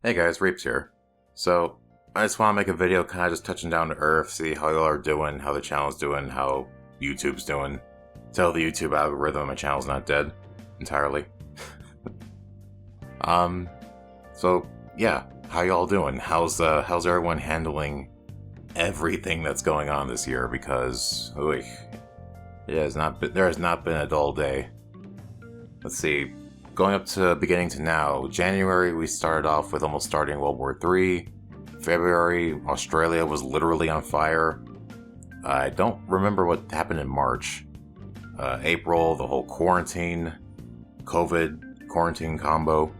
Hey guys, Reaps here. So, I just want to make a video kind of just touching down to earth, see how y'all are doing, how the channel's doing, how YouTube's doing. Tell the YouTube algorithm my channel's not dead entirely. um, so yeah, how y'all doing? How's everyone handling everything that's going on this year? Because, there has not been a dull day. Let's see. Going up to beginning to now, January we started off with almost starting World War III. February, Australia was literally on fire. I don't remember what happened in March. April, the whole COVID quarantine combo.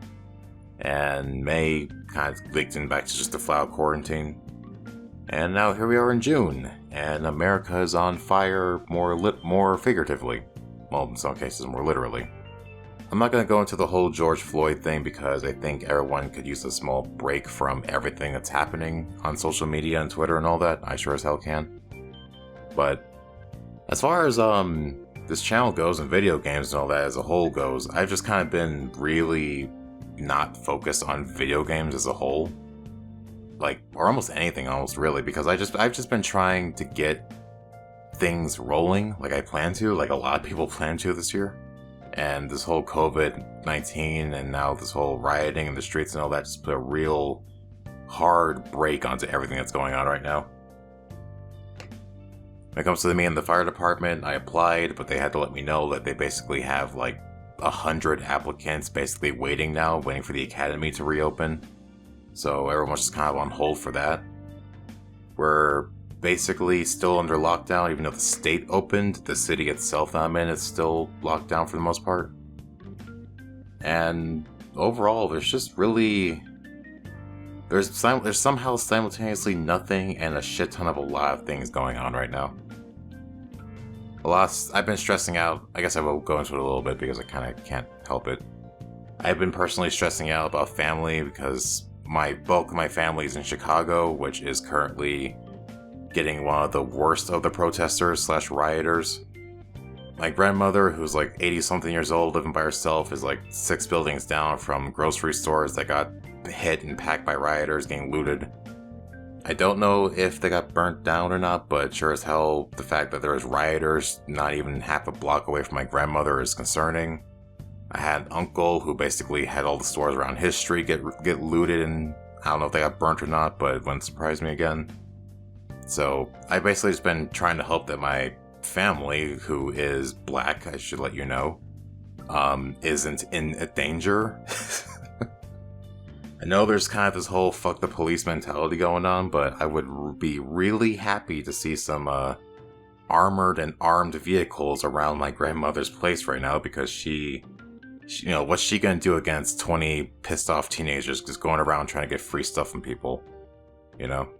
And May kind of leaked in back to just a flat quarantine. And now here we are in June, and America is on fire more figuratively. Well, in some cases more literally. I'm not going to go into the whole George Floyd thing because I think everyone could use a small break from everything that's happening on social media and Twitter and all that. I sure as hell can. But as far as this channel goes and video games and all that as a whole goes, I've just kind of been really not focused on video games as a whole. Or almost anything almost really, because I've just been trying to get things rolling like I plan to, like a lot of people plan to this year. And this whole COVID-19 and now this whole rioting in the streets and all that just put a real hard break onto everything that's going on right now. When it comes to me and the fire department, I applied, but they had to let me know that they basically have 100 applicants basically waiting now, waiting for the academy to reopen. So everyone's just kind of on hold for that. We're basically still under lockdown, even though the state opened. The city itself that I'm in is still locked down for the most part. And overall, there's just really... There's somehow simultaneously nothing and a shit ton of a lot of things going on right now. I've been stressing out. I guess I will go into it a little bit because I kind of can't help it. I've been personally stressing out about family because my bulk of my family is in Chicago, which is currently getting one of the worst of the protesters / rioters. My grandmother, who's 80-something years old, living by herself, is 6 buildings down from grocery stores that got hit and packed by rioters, getting looted. I don't know if they got burnt down or not, but sure as hell, the fact that there was rioters not even half a block away from my grandmother is concerning. I had an uncle who basically had all the stores around his street get looted, and I don't know if they got burnt or not, but it wouldn't surprise me again. So, I basically just been trying to hope that my family, who is black, I should let you know, isn't in danger. I know there's kind of this whole fuck the police mentality going on, but I would be really happy to see some armored and armed vehicles around my grandmother's place right now, because she what's she gonna do against 20 pissed off teenagers just going around trying to get free stuff from people?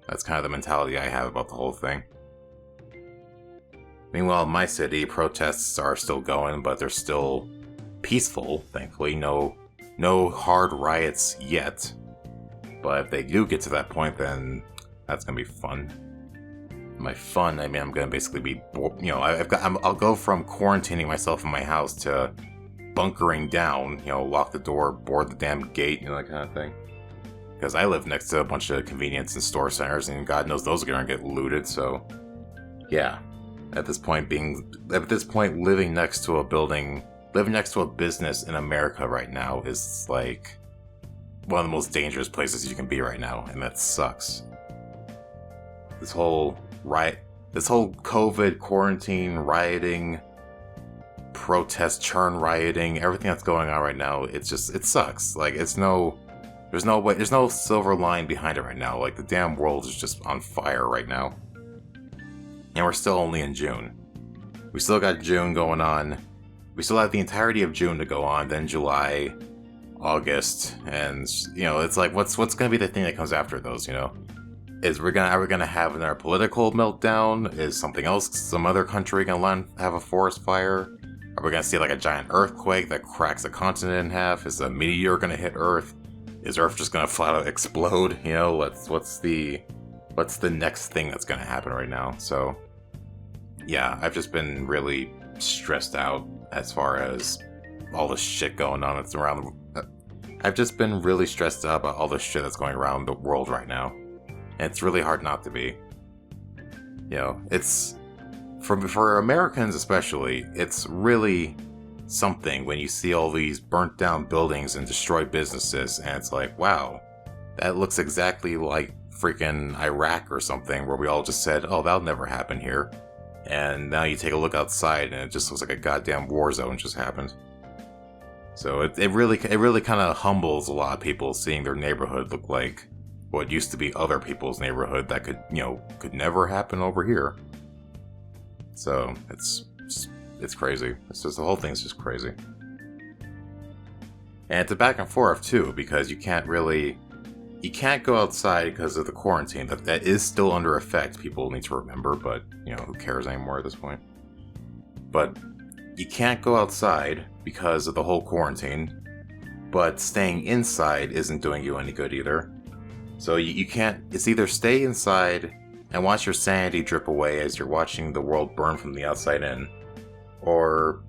That's kind of the mentality I have about the whole thing. Meanwhile, in my city, protests are still going, but they're still peaceful, thankfully. No hard riots yet. But if they do get to that point, then that's gonna be fun. By fun, I mean I'm gonna basically be, I'll go from quarantining myself in my house to bunkering down, lock the door, board the damn gate, that kind of thing. Because I live next to a bunch of convenience and store centers, and God knows those are gonna get looted. So, yeah. At this point, living next to a business in America right now is one of the most dangerous places you can be right now, and that sucks. This whole COVID quarantine, rioting, protest, churn rioting, everything that's going on right now, it sucks. There's no silver line behind it right now. The damn world is just on fire right now. And we're still only in June. We still got June going on. We still have the entirety of June to go on, then July, August, and, it's what's gonna be the thing that comes after those, Are we gonna have another political meltdown? Is something else, some other country gonna have a forest fire? Are we gonna see a giant earthquake that cracks a continent in half? Is a meteor gonna hit Earth? Is Earth just gonna flat out explode? What's the next thing that's gonna happen right now? So, yeah, I've just been really stressed out as far as all the shit going on. It's around I've just been really stressed out about all the shit that's going around the world right now. And it's really hard not to be. You know, it's... For Americans especially, it's really something when you see all these burnt down buildings and destroyed businesses, and it's like, wow, that looks exactly like freaking Iraq or something, where we all just said, oh, that'll never happen here. And now you take a look outside and it just looks like a goddamn war zone just happened. So it really kind of humbles a lot of people seeing their neighborhood look like what used to be other people's neighborhood that could never happen over here. So it's crazy. It's just, the whole thing's just crazy. And it's a back and forth too, because you can't go outside because of the quarantine. That is still under effect, people need to remember, but who cares anymore at this point. But you can't go outside because of the whole quarantine, but staying inside isn't doing you any good either. So you can't, it's either stay inside and watch your sanity drip away as you're watching the world burn from the outside in, or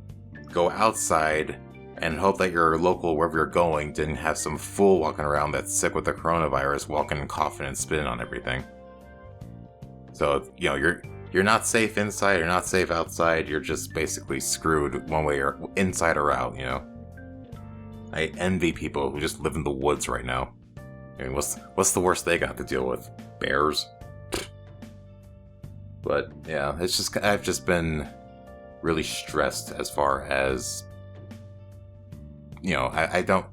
go outside and hope that your local, wherever you're going, didn't have some fool walking around that's sick with the coronavirus, walking and coughing and spitting on everything. So, you're not safe inside, you're not safe outside, you're just basically screwed one way or inside or out, I envy people who just live in the woods right now. I mean, what's the worst they got to deal with? Bears? But, yeah, I've just been really stressed as far as, I don't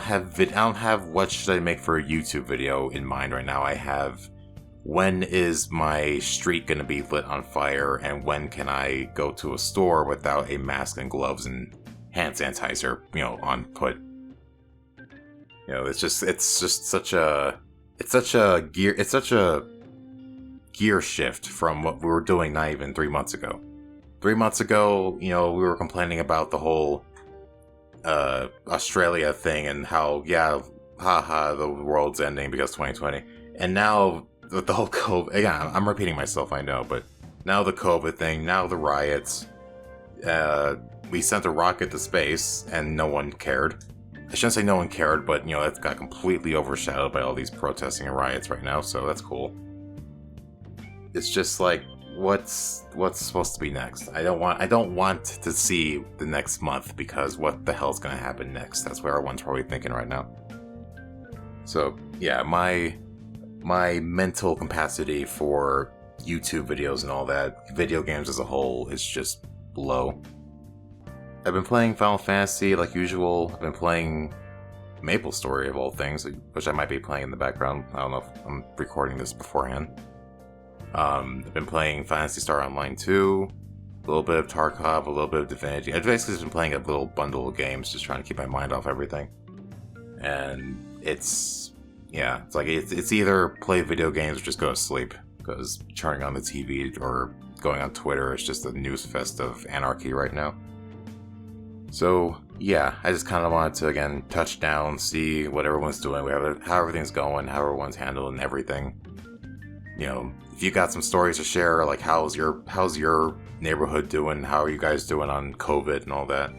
have what should I make for a YouTube video in mind right now. I have, when is my street going to be lit on fire, and when can I go to a store without a mask and gloves and hand sanitizer, on put. It's just such a gear shift from what we were doing not even 3 months ago. 3 months ago, we were complaining about the whole Australia thing and how, haha, the world's ending because 2020. And now, with the whole COVID, again, I'm repeating myself, I know, but now the COVID thing, now the riots, we sent a rocket to space and no one cared. I shouldn't say no one cared, but, that's got completely overshadowed by all these protesting and riots right now, so that's cool. It's just like, what's supposed to be next? I don't want to see the next month, because what the hell's gonna happen next? That's what everyone's probably thinking right now. So yeah, my mental capacity for YouTube videos and all that, video games as a whole, is just low. I've been playing Final Fantasy like usual. I've been playing MapleStory of all things, which I might be playing in the background. I don't know if I'm recording this beforehand. I've been playing Phantasy Star Online 2, a little bit of Tarkov, a little bit of Divinity. I've basically just been playing a little bundle of games, just trying to keep my mind off everything. And it's like it's either play video games or just go to sleep, because turning on the TV or going on Twitter is just a news fest of anarchy right now. So yeah, I just kind of wanted to again touch down, see what everyone's doing, how everything's going, how everyone's handling everything. If you got some stories to share, like how's your neighborhood doing? How are you guys doing on COVID and all that?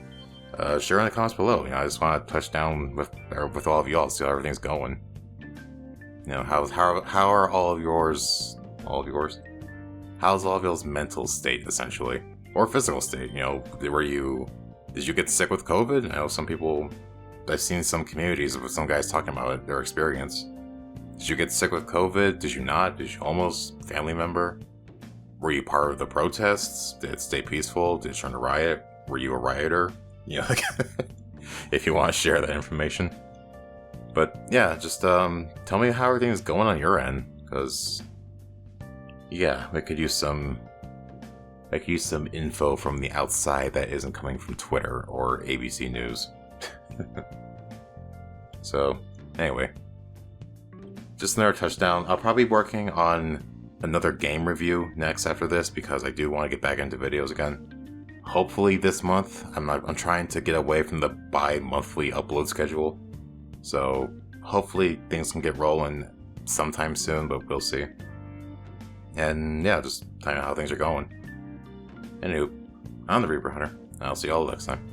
Share in the comments below. I just want to touch down with all of y'all, see how everything's going. How are all of yours? How's all of y'all's mental state, essentially, or physical state? Did you get sick with COVID? I know some people. I've seen some communities with some guys talking about their experience. Did you get sick with COVID? Did you not? Did you almost? Family member? Were you part of the protests? Did it stay peaceful? Did it turn to riot? Were you a rioter? If you want to share that information. But yeah, just tell me how everything is going on your end, because yeah, we could use some info from the outside that isn't coming from Twitter or ABC News. So anyway, just another touchdown. I'll probably be working on another game review next after this, because I do want to get back into videos again. Hopefully this month. I'm trying to get away from the bi-monthly upload schedule. So hopefully things can get rolling sometime soon, but we'll see. And yeah, just tell you how things are going. Anywho, I'm the Reaper Hunter, and I'll see y'all next time.